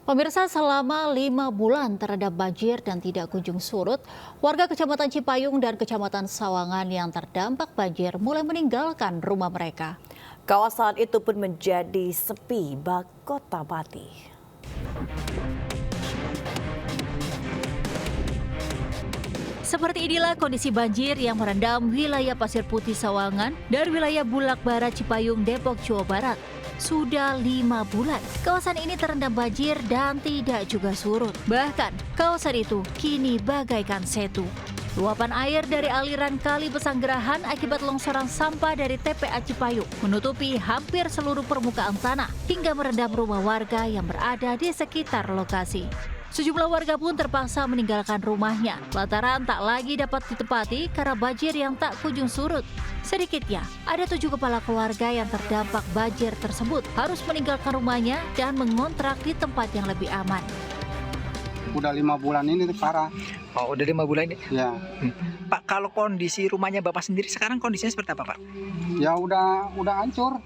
Pemirsa, selama 5 bulan terendam banjir dan tidak kunjung surut, warga Kecamatan Cipayung dan Kecamatan Sawangan yang terdampak banjir mulai meninggalkan rumah mereka. Kawasan itu pun menjadi sepi bak kota mati. Seperti inilah kondisi banjir yang merendam wilayah Pasir Putih Sawangan dan wilayah Bulak Barat Cipayung, Depok, Jawa Barat. Sudah 5 bulan, kawasan ini terendam banjir dan tidak juga surut. Bahkan, kawasan itu kini bagaikan setu. Luapan air dari aliran Kali Pesanggerahan akibat longsoran sampah dari TPA Cipayung menutupi hampir seluruh permukaan tanah hingga merendam rumah warga yang berada di sekitar lokasi. Sejumlah warga pun terpaksa meninggalkan rumahnya lantaran tak lagi dapat ditempati karena banjir yang tak kunjung surut. Sedikitnya, ada 7 kepala keluarga yang terdampak banjir tersebut harus meninggalkan rumahnya dan mengontrak di tempat yang lebih aman. Udah 5 bulan ini parah. Oh, udah 5 bulan ini? Ya. Pak, kalau kondisi rumahnya Bapak sendiri sekarang kondisinya seperti apa, Pak? Ya udah hancur.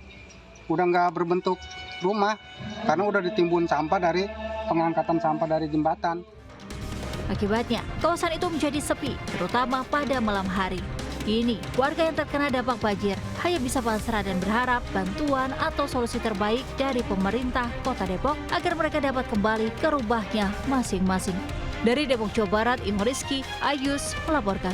Udah nggak berbentuk rumah karena udah ditimbun sampah dari pengangkatan sampah dari jembatan. Akibatnya, kawasan itu menjadi sepi, terutama pada malam hari. Kini, warga yang terkena dampak banjir hanya bisa pasrah dan berharap bantuan atau solusi terbaik dari pemerintah Kota Depok agar mereka dapat kembali ke rumahnya masing-masing. Dari Depok, Jawa Barat, Imo Rizky, Ayus melaporkan.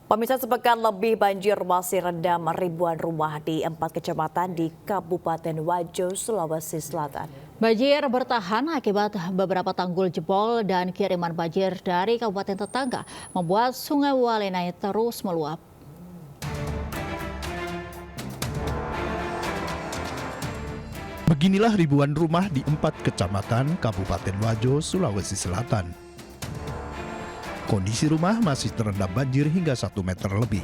Pemirsa, sepekan lebih banjir masih rendam ribuan rumah di 4 kecamatan di Kabupaten Wajo, Sulawesi Selatan. Banjir bertahan akibat beberapa tanggul jebol dan kiriman banjir dari kabupaten tetangga membuat Sungai Walenai terus meluap. Beginilah ribuan rumah di 4 kecamatan Kabupaten Wajo, Sulawesi Selatan. Kondisi rumah masih terendam banjir hingga 1 meter lebih.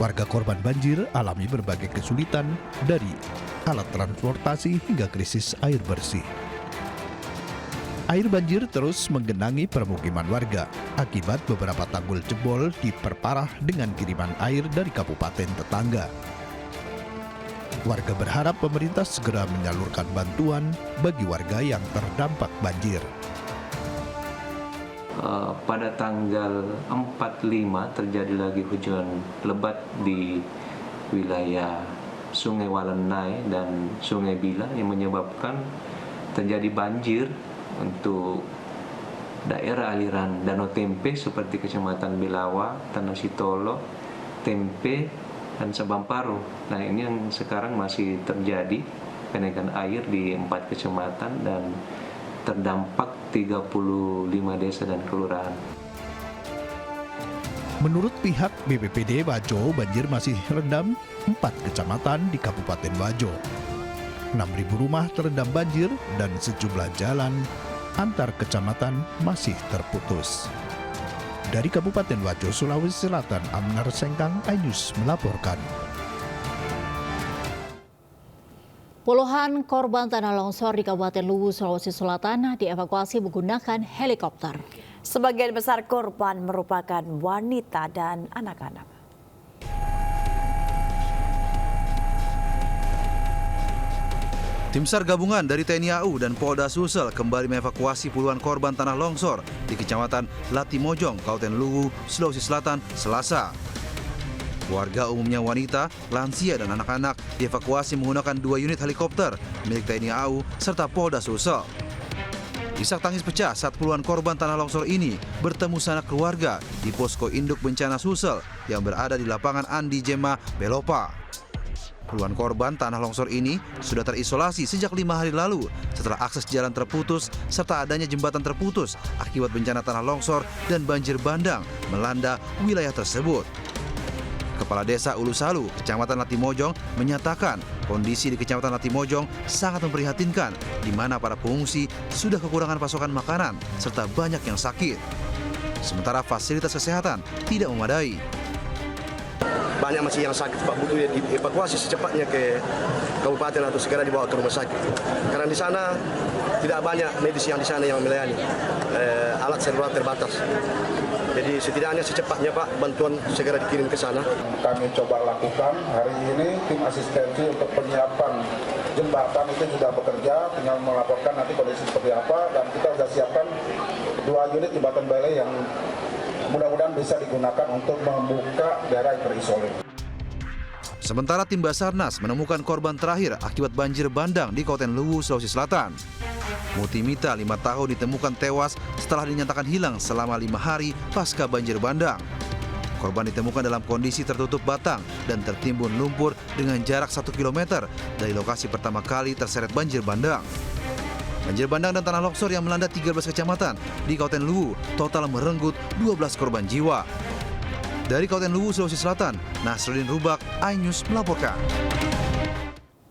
Warga korban banjir alami berbagai kesulitan dari alat transportasi hingga krisis air bersih. Air banjir terus menggenangi permukiman warga akibat beberapa tanggul jebol diperparah dengan kiriman air dari kabupaten tetangga. Warga berharap pemerintah segera menyalurkan bantuan bagi warga yang terdampak banjir. Pada tanggal 4-5 terjadi lagi hujan lebat di wilayah Sungai Walenai dan Sungai Bila yang menyebabkan terjadi banjir untuk daerah aliran Danau Tempe seperti Kecamatan Bilawa, Tanah Sitolo, Tempe, dan Sabamparo. Nah, ini yang sekarang masih terjadi kenaikan air di 4 kecamatan dan terdampak 35 desa dan kelurahan. Menurut pihak BPBD Wajo, banjir masih rendam 4 kecamatan di Kabupaten Wajo. 6.000 rumah terendam banjir dan sejumlah jalan antar kecamatan masih terputus. Dari Kabupaten Wajo, Sulawesi Selatan, Amnar Sengkang, Ayus melaporkan. Puluhan korban tanah longsor di Kabupaten Luwu, Sulawesi Selatan dievakuasi menggunakan helikopter. Sebagian besar korban merupakan wanita dan anak-anak. Tim SAR gabungan dari TNI AU dan Polda Sulsel kembali mengevakuasi puluhan korban tanah longsor di Kecamatan Latimojong, Kabupaten Luwu, Sulawesi Selatan, Selasa. Warga umumnya wanita, lansia, dan anak-anak dievakuasi menggunakan 2 unit helikopter milik TNI AU serta Polda Sulsel. Isak tangis pecah saat puluhan korban tanah longsor ini bertemu sanak keluarga di posko induk bencana Sulsel yang berada di lapangan Andi Jema, Belopa. Puluhan korban tanah longsor ini sudah terisolasi sejak 5 hari lalu setelah akses jalan terputus serta adanya jembatan terputus akibat bencana tanah longsor dan banjir bandang melanda wilayah tersebut. Kepala Desa Ulusalu, Kecamatan Latimojong, menyatakan kondisi di Kecamatan Latimojong sangat memprihatinkan, di mana para pengungsi sudah kekurangan pasokan makanan serta banyak yang sakit. Sementara fasilitas kesehatan tidak memadai. Banyak masih yang sakit, Pak, butuh dievakuasi secepatnya ke kabupaten atau segera dibawa ke rumah sakit. Karena di sana tidak banyak medis yang di sana yang melayani, alat seluler terbatas. Jadi setidaknya secepatnya, Pak, bantuan segera dikirim ke sana. Kami coba lakukan hari ini tim asistensi untuk penyiapan jembatan itu sudah bekerja, tinggal melaporkan nanti kondisi seperti apa, dan kita sudah siapkan 2 unit jembatan balai yang mudah-mudahan bisa digunakan untuk membuka daerah yang terisolir. Sementara tim Basarnas menemukan korban terakhir akibat banjir bandang di Kabupaten Luwu, Sulawesi Selatan. Mutimita 5 tahun ditemukan tewas setelah dinyatakan hilang selama 5 hari pasca banjir bandang. Korban ditemukan dalam kondisi tertutup batang dan tertimbun lumpur dengan jarak 1 km dari lokasi pertama kali terseret banjir bandang. Banjir bandang dan tanah longsor yang melanda 13 kecamatan di Kabupaten Luwu total merenggut 12 korban jiwa. Dari Kabupaten Luwu, Sulawesi Selatan, Nasruddin Rubak, iNews melaporkan.